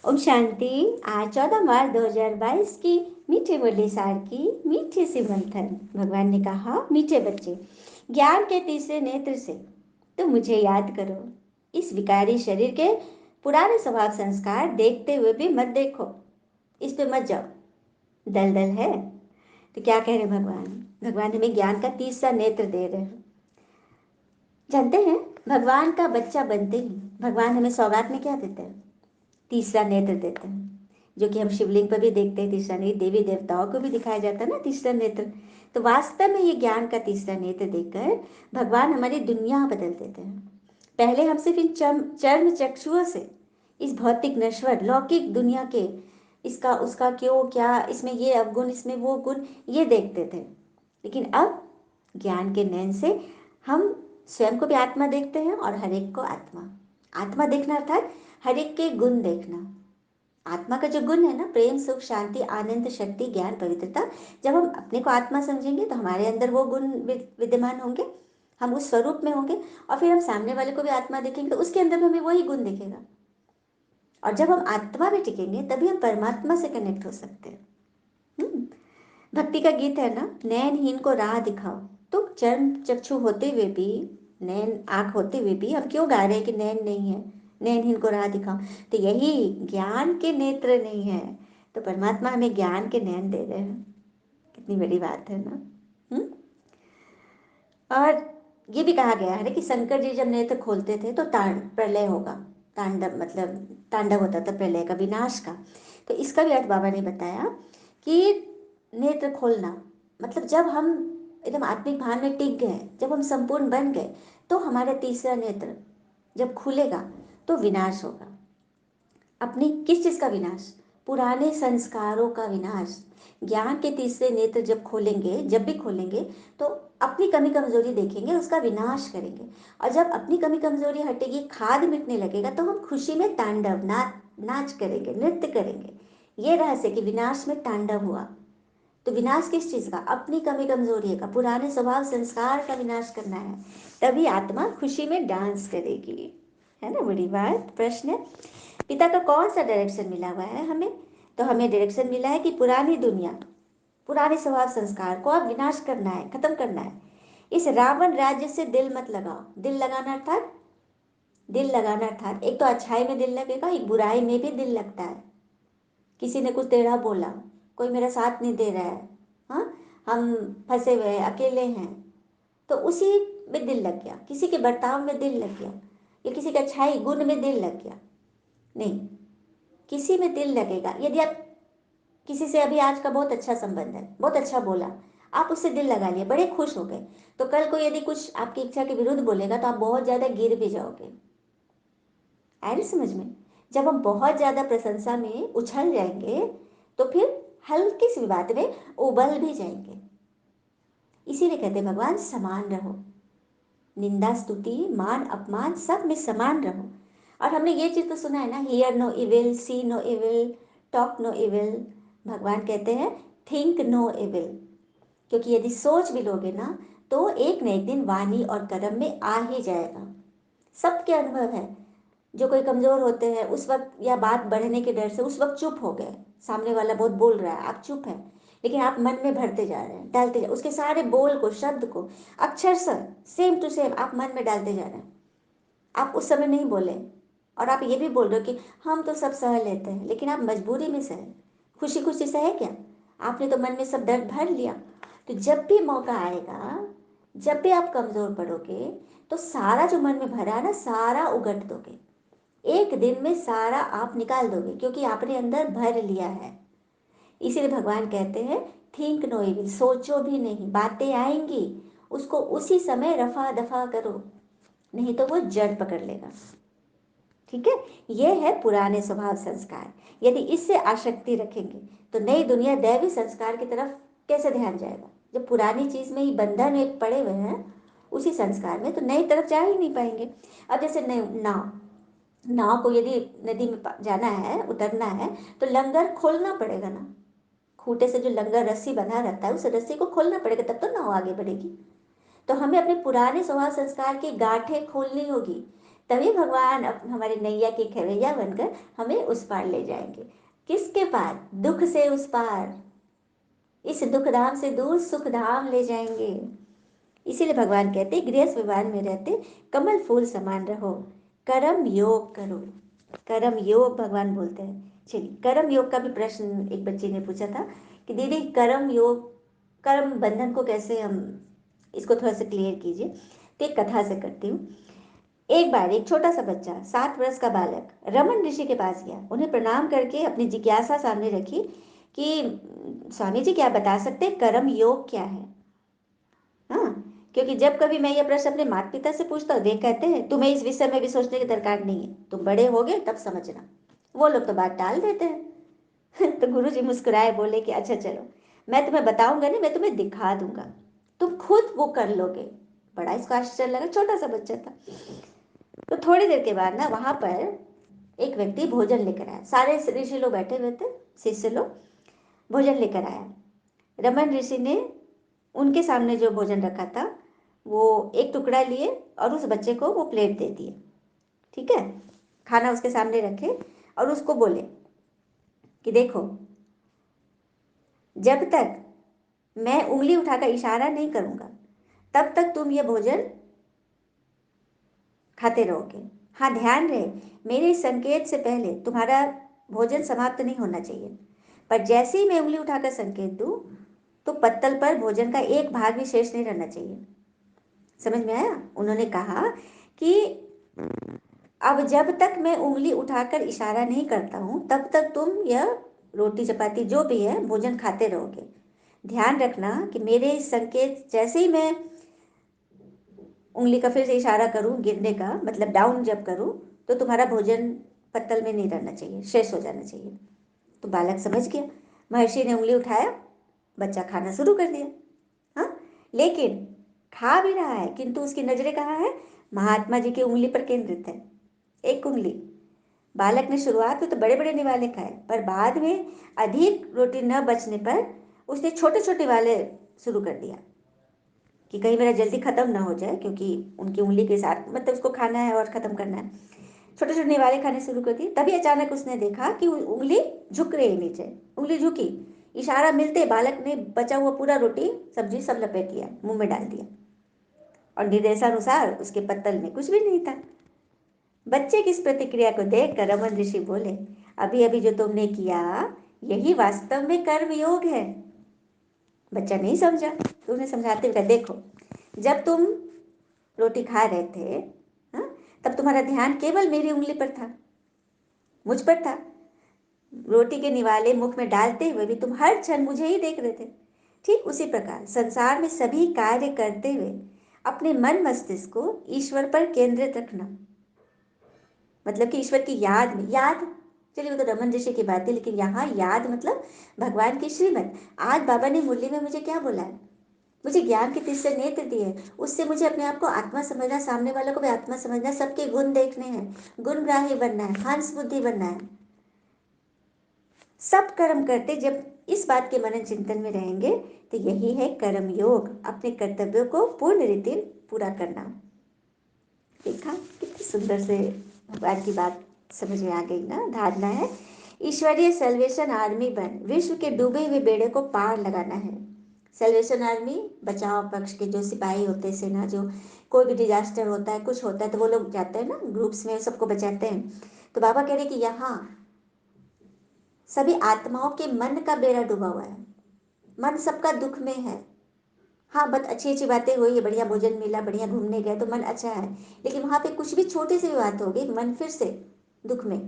ओम शांति। आज 14 मार्च 2022 की मीठे बोले सार की मीठे से मंथन। भगवान ने कहा, मीठे बच्चे, ज्ञान के तीसरे नेत्र से तुम मुझे याद करो। इस विकारी शरीर के पुराने स्वभाव संस्कार देखते हुए भी मत देखो, इस पे मत जाओ, दलदल है। तो क्या कह रहे भगवान? भगवान हमें ज्ञान का तीसरा नेत्र दे रहे हैं। जानते हैं, भगवान का बच्चा बनते ही भगवान हमें सौगात में क्या देते हैं? तीसरा नेत्र देते हैं, जो कि हम शिवलिंग पर भी देखते हैं। तीसरा नेत्र देवी देवताओं को भी दिखाया जाता है ना, तीसरा नेत्र। तो वास्तव में ये ज्ञान का तीसरा नेत्र देकर भगवान हमारी दुनिया बदल देते हैं। पहले हम सिर्फ इन चर्म चक्षुओं से इस भौतिक नश्वर लौकिक दुनिया के इसका उसका क्यों क्या, इसमें ये अवगुण, इसमें वो गुण, ये देखते थे। लेकिन अब ज्ञान के नयन से हम स्वयं को भी आत्मा देखते हैं और हर एक को आत्मा। आत्मा देखना अर्थात हर एक के गुण देखना। आत्मा का जो गुण है ना, प्रेम सुख शांति आनंद शक्ति ज्ञान पवित्रता, जब हम अपने को आत्मा समझेंगे तो हमारे अंदर वो गुण विद्यमान होंगे, हम उस स्वरूप में होंगे। और फिर हम सामने वाले को भी आत्मा देखेंगे तो उसके अंदर भी हमें वही गुण दिखेगा। और जब हम आत्मा में टिकेंगे तभी हम परमात्मा से कनेक्ट हो सकते हैं। हम्म, भक्ति का गीत है ना, नैनहीन को राह दिखाओ। तो चर्म चक्षु होते हुए भी, नैन आंख होते हुए भी हम क्यों गा रहे हैं कि नैन नहीं है, नैनहीन को राह दिखाओ? तो यही ज्ञान के नेत्र नहीं है, तो परमात्मा हमें ज्ञान के नैन दे रहे हैं। कितनी बड़ी बात है ना। हम्म। और ये भी कहा गया है ना कि शंकर जी जब नेत्र खोलते थे तो प्रलय होगा। तांडव मतलब तांडव होता था प्रलय का, विनाश का। तो इसका भी अर्थ बाबा ने बताया कि नेत्र खोलना मतलब जब हम एकदम आत्मिक भान में टिक गए, जब हम संपूर्ण बन गए, तो हमारा तीसरा नेत्र जब खुलेगा तो विनाश होगा। अपनी किस चीज का विनाश? पुराने संस्कारों का विनाश। ज्ञान के तीसरे नेत्र जब खोलेंगे, जब भी खोलेंगे, तो अपनी कमी कमजोरी देखेंगे, उसका विनाश करेंगे। और जब अपनी कमी कमजोरी हटेगी, खाद मिटने लगेगा, तो हम खुशी में तांडव नाच करेंगे, नृत्य करेंगे। ये रहस्य कि विनाश में तांडव हुआ। तो विनाश किस चीज का? अपनी कमी कमजोरी का, पुराने स्वभाव संस्कार का विनाश करना है। तभी आत्मा खुशी में डांस करेगी। है ना बड़ी बात। प्रश्न है, पिता का कौन सा डायरेक्शन मिला हुआ है हमें? तो हमें डायरेक्शन मिला है कि पुरानी दुनिया, पुराने स्वभाव संस्कार को अब विनाश करना है, खत्म करना है। इस रावण राज्य से दिल मत लगाओ। दिल लगाना अर्थात, दिल लगाना अर्थात एक तो अच्छाई में दिल लगेगा, एक बुराई में भी दिल लगता है। किसी ने कुछ टेढ़ा बोला, कोई मेरा साथ नहीं दे रहा है, हाँ, हम फंसे हुए हैं, अकेले हैं, तो उसी में दिल लग गया। किसी के बर्ताव में दिल लग गया, या किसी के अच्छाई गुण में दिल लग गया। नहीं, किसी में दिल लगेगा। यदि आप किसी से अभी आज का बहुत अच्छा संबंध है, बहुत अच्छा बोला, आप उससे दिल लगा लिए, बड़े खुश हो गए, तो कल को यदि कुछ आपकी इच्छा के विरुद्ध बोलेगा तो आप बहुत ज्यादा गिर भी जाओगे। आए ना समझ में? जब हम बहुत ज्यादा प्रशंसा में उछल जाएंगे तो फिर हल्की सी बात में उबल भी जाएंगे। इसीलिए कहते हैं भगवान, समान रहो। निंदा स्तुति मान अपमान सब में समान रहो। और हमने ये चीज तो सुना है ना, hear no evil, see no evil, talk no evil. भगवान कहते हैं थिंक नो इविल, क्योंकि यदि सोच भी लोगे ना तो एक न एक दिन वाणी और कर्म में आ ही जाएगा। सबके अनुभव है। जो कोई कमजोर होते हैं उस वक्त, या बात बढ़ने के डर से उस वक्त चुप हो गए, सामने वाला बहुत बोल रहा है, आप चुप हैं, लेकिन आप मन में भरते जा रहे हैं, डालते जा उसके सारे बोल को, शब्द को, अक्षर से सेम टू सेम आप मन में डालते जा रहे हैं। आप उस समय नहीं बोले, और आप ये भी बोल रहे हो कि हम तो सब सह लेते हैं, लेकिन आप मजबूरी में सहे, खुशी खुशी सहे क्या? आपने तो मन में सब दर्द भर लिया। तो जब भी मौका आएगा, जब भी आप कमजोर पड़ोगे, तो सारा जो मन में भरा है ना, सारा उगट दोगे। एक दिन में सारा आप निकाल दोगे, क्योंकि आपने अंदर भर लिया है। इसीलिए भगवान कहते हैं थिंक नो इविल, सोचो भी नहीं, बातें आएंगी उसको उसी समय रफा दफा करो, नहीं तो वो जड़ पकड़ लेगा। ठीक है, ये है पुराने स्वभाव संस्कार। यदि इससे आसक्ति रखेंगे तो नई दुनिया दैवी संस्कार की तरफ कैसे ध्यान जाएगा? जब पुरानी चीज में ही बंधन एक पड़े हुए हैं, उसी संस्कार में, तो नई तरफ जा ही नहीं पाएंगे। अब जैसे नाव, नाव को यदि नदी में जाना है, उतरना है, तो लंगर खोलना पड़ेगा ना। खूंटे से जो लंगर रस्सी बंधा रहता है, उस रस्सी को खोलना पड़ेगा, तब तो नाव आगे बढ़ेगी। तो हमें अपने पुराने स्वभाव संस्कार की गांठें खोलनी होगी, तभी भगवान हमारे नैया के खेवैया बनकर हमें उस पार ले जाएंगे। किसके पार? दुख से उस पार, इस दुख धाम से दूर सुख धाम ले जाएंगे। इसीलिए भगवान कहते गृहस्थ विवाह में रहते कमल फूल समान रहो, कर्म योग करो। कर्म योग भगवान बोलते हैं। चलिए, कर्म योग का भी प्रश्न एक बच्चे ने पूछा था कि दीदी कर्म योग, कर्म बंधन को कैसे हम, इसको थोड़ा सा क्लियर कीजिए। तो एक कथा से करती हूँ। एक बार एक छोटा सा बच्चा, 7 वर्ष का बालक, रमन ऋषि के पास गया। उन्हें प्रणाम करके अपनी जिज्ञासा सामने रखी कि स्वामी जी, क्या बता सकते हैं कर्म योग क्या है? हाँ, क्योंकि जब कभी मैं यह प्रश्न अपने माता पिता से पूछता हूँ, वे कहते हैं तुम्हें इस विषय में भी सोचने की दरकार नहीं है, तुम बड़े हो गए तब समझना। वो लोग तो बात टाल देते हैं। तो गुरु जी मुस्कुराए, बोले कि अच्छा चलो, मैं तुम्हें बताऊंगा नहीं, मैं तुम्हें दिखा दूंगा, तुम खुद वो कर लोगे। बड़ा इसको आश्चर्य लगा, छोटा सा बच्चा था। तो थोड़ी देर के बाद ना वहां पर एक व्यक्ति भोजन लेकर आया। सारे ऋषि लोग बैठे हुए थे, शिष्य लोग। भोजन लेकर आया। रमन ऋषि ने उनके सामने जो भोजन रखा था वो एक टुकड़ा लिए और उस बच्चे को वो प्लेट दे दिए। ठीक है, खाना उसके सामने रखे और उसको बोले कि देखो, जब तक मैं उंगली उठाकर इशारा नहीं करूंगा तब तक तुम ये भोजन खाते रहोगे। हाँ, ध्यान रहे, मेरे संकेत से पहले तुम्हारा भोजन समाप्त नहीं होना चाहिए, पर जैसे ही मैं उंगली उठाकर संकेत दूं तो पत्तल पर भोजन का एक भाग भी शेष नहीं रहना चाहिए। समझ में आया? उन्होंने कहा कि अब जब तक मैं उंगली उठाकर इशारा नहीं करता हूं तब तक तुम यह रोटी चपाती जो भी है भोजन खाते रहोगे। ध्यान रखना कि मेरे संकेत जैसे ही मैं उंगली का फिर से इशारा करूं गिरने का, मतलब डाउन जब करूं, तो तुम्हारा भोजन पत्तल में नहीं रहना चाहिए, शेष हो जाना चाहिए। तो बालक समझ गया। महर्षि ने उंगली उठाया, बच्चा खाना शुरू कर दिया। हाँ, लेकिन खा भी रहा है किंतु उसकी नजरें कहाँ है? महात्मा जी की उंगली पर केंद्रित है। एक उंगली। बालक ने शुरुआत में तो बड़े बड़े निवाले खाए, पर बाद में अधिक रोटी न बचने पर उसने छोटे छोटे वाले शुरू कर दिया कि कहीं मेरा जल्दी खत्म ना हो जाए, क्योंकि उनकी उंगली के साथ मतलब उसको खाना है और खत्म करना है। छोटे छोटे निवाले खाने शुरू कर दिए। तभी अचानक उसने देखा कि उंगली झुक रही है नीचे। उंगली झुकी, इशारा मिलते बालक ने बचा हुआ पूरा रोटी सब्जी सब लपेट लिया, मुंह में डाल दिया, और निर्देशानुसार उसके पत्तल में कुछ भी नहीं था। बच्चे की इस प्रतिक्रिया को देखकर रमन ऋषि बोले, अभी अभी जो तुमने किया यही वास्तव में कर्म योग है। बच्चा नहीं समझा, तो उन्हें समझाते हुए कहा, देखो, जब तुम रोटी खा रहे थे, हाँ, तब तुम्हारा ध्यान केवल मेरी उंगली पर था, मुझ पर था। रोटी के निवाले मुख में डालते हुए भी तुम हर क्षण मुझे ही देख रहे थे। ठीक उसी प्रकार संसार में सभी कार्य करते हुए अपने मन मस्तिष्क को ईश्वर पर केंद्रित रखना, मतलब कि ईश्वर की याद में, याद, चलिए वो तो रमन ऋषि की बात है, लेकिन यहाँ याद मतलब भगवान की श्रीमत। आज बाबा ने मुरली में मुझे क्या बोला है? मुझे ज्ञान के तीसरे नेत्र दिए, उससे मुझे अपने आप को आत्मा समझना, सामने वालों को भी आत्मा समझना, सबके गुण देखने हैं, गुणग्राही बनना है, हंस बुद्धि बनना है। सब कर्म करते जब इस बात के मनन चिंतन में रहेंगे तो यही है कर्म योग, अपने कर्तव्यों को पूर्ण रीति पूरा करना। देखा कितनी सुंदर से भगवान की बात समझ में आ गई ना। धारणा है, ईश्वरीय सेल्वेशन आर्मी बन विश्व के डूबे हुए बेड़े को पार लगाना है। सेल्वेशन आर्मी, बचाव पक्ष के जो सिपाही होते हैं, सेना, जो कोई भी डिजास्टर होता है, कुछ होता है तो वो लोग जाते हैं ना ग्रुप्स में, सबको बचाते हैं। तो बाबा कह रहे कि यहाँ सभी आत्माओं के मन का बेड़ा डूबा हुआ है, मन सबका दुख में है। हाँ, बहुत अच्छी अच्छी बातें हुई है, बढ़िया भोजन मिला, बढ़िया घूमने गए तो मन अच्छा है, लेकिन वहां पे कुछ भी छोटी सी भी बात हो गई, मन फिर से दुख में।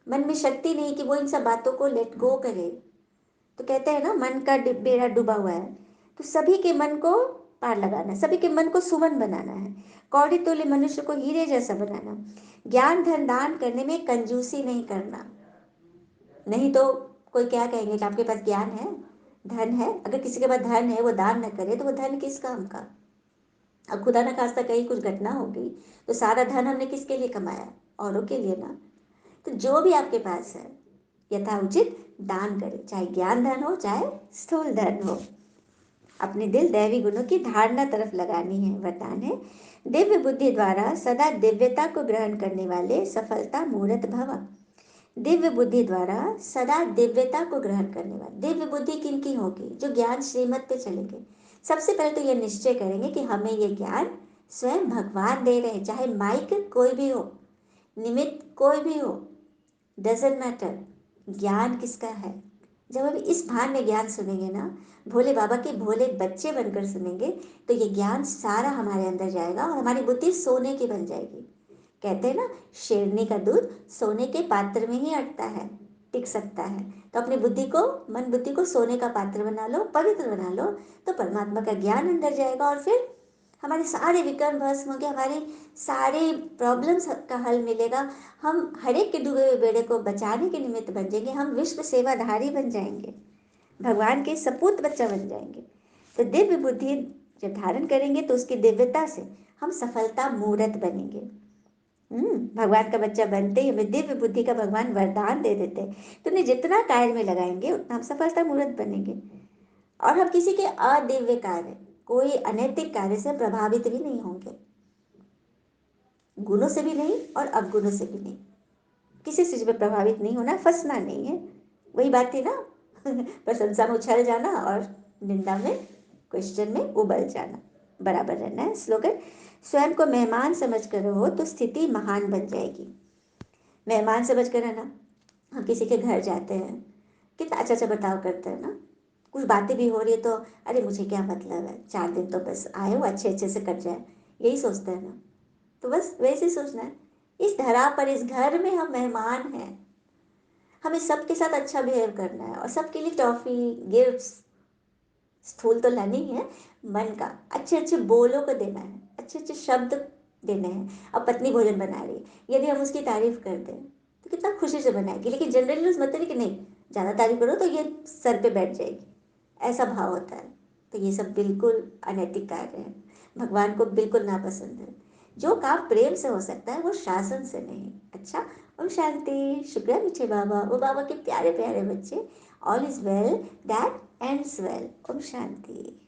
मन में शक्ति नहीं कि वो इन सब बातों को लेट गो करे। तो कहते हैं ना, मन का बेड़ा डूबा हुआ है। तो सभी के मन को पार लगाना है, सभी के मन को सुमन बनाना है, कौड़ी तुल्य मनुष्य को हीरे जैसा बनाना। ज्ञान धन दान करने में कंजूसी नहीं करना, नहीं तो कोई क्या कहेंगे कि आपके पास ज्ञान है, धन है, अगर किसी के पास धन है वो दान न करे तो वो धन किस काम का? अब खुदा न खास्ता कहीं कुछ घटना हो गई तो सारा धन हमने किसके लिए कमाया? औरों के लिए ना। तो जो भी आपके पास है यथाउचित दान करें, चाहे ज्ञान धन हो चाहे स्थूल धन हो। अपने दिल दैवी गुणों की धारणा तरफ लगानी है। वरदान है, दिव्य बुद्धि द्वारा सदा दिव्यता को ग्रहण करने वाले सफलता मूर्त भव। दिव्य बुद्धि द्वारा सदा दिव्यता को ग्रहण करने वाले, दिव्य बुद्धि किन की होगी? जो ज्ञान श्रीमत पे चलेंगे। सबसे पहले तो यह निश्चय करेंगे कि हमें यह ज्ञान स्वयं भगवान दे रहे हैं, चाहे माइक कोई भी हो, निमित्त कोई भी हो, डजेंट मैटर, ज्ञान किसका है। जब हम इस भान में ज्ञान सुनेंगे ना, भोले बाबा के भोले बच्चे बनकर सुनेंगे, तो ये ज्ञान सारा हमारे अंदर जाएगा और हमारी बुद्धि सोने की बन जाएगी। कहते हैं ना, शेरनी का दूध सोने के पात्र में ही अटता है, टिक सकता है। तो अपनी बुद्धि को, मन बुद्धि को सोने का पात्र बना लो, पवित्र बना लो, तो परमात्मा का ज्ञान अंदर जाएगा और फिर हमारे सारे विकर्म भस्म होंगे, हमारी सारे प्रॉब्लम्स का हल मिलेगा। हम हर एक के डूबे हुए बेड़े को बचाने के निमित्त बन जाएंगे, हम विश्व सेवाधारी बन जाएंगे, भगवान के सपूत बच्चा बन जाएंगे। तो दिव्य बुद्धि जब धारण करेंगे तो उसकी दिव्यता से हम सफलता मूर्त बनेंगे। भगवान का बच्चा बनते ही हमें दिव्य बुद्धि का भगवान वरदान दे देते हैं। तो उन्हें जितना कार्य में लगाएंगे उतना हम सफलता मूर्त बनेंगे। और हम किसी के अदिव्य कार्य, कोई अनैतिक कार्य से प्रभावित भी नहीं होंगे, गुणों से भी नहीं और अवगुणों से भी नहीं। किसी चीज में प्रभावित नहीं होना, फंसना नहीं है। वही बात थी ना, प्रशंसा में उछल जाना और निंदा में, क्वेश्चन में उबल जाना, बराबर रहना है। स्लोगन, स्वयं को मेहमान समझ कर रहो तो स्थिति महान बन जाएगी। मेहमान समझ कर है ना, हम किसी के घर जाते हैं, कितना अच्छा अच्छा बर्ताव करते हैं ना। कुछ बातें भी हो रही है तो अरे मुझे क्या मतलब है, 4 दिन तो बस आए हो, अच्छे अच्छे से कट जाए, यही सोचते हैं ना। तो बस वैसे ही सोचना है, इस धरा पर, इस घर में हम मेहमान हैं, हमें सबके साथ अच्छा बिहेव करना है और सबके लिए टॉफी, गिफ्ट्स, स्थूल तो लानी ही है, मन का अच्छे अच्छे बोलों को देना है, अच्छे अच्छे शब्द देने हैं। अब पत्नी भोजन बना रही है, यदि हम उसकी तारीफ करते हैं तो कितना खुशी से बनाएगी, लेकिन जनरली उस मतलब कि नहीं, ज़्यादा तारीफ करो तो ये सर पे बैठ जाएगी, ऐसा भाव होता है। तो ये सब बिल्कुल अनैतिक कार्य है, भगवान को बिल्कुल नापसंद है। जो काम प्रेम से हो सकता है वो शासन से नहीं। अच्छा, ओम शांति। शुक्रिया मीठे बाबा, वो बाबा के प्यारे प्यारे बच्चे। All is well that ends well. ओम शांति।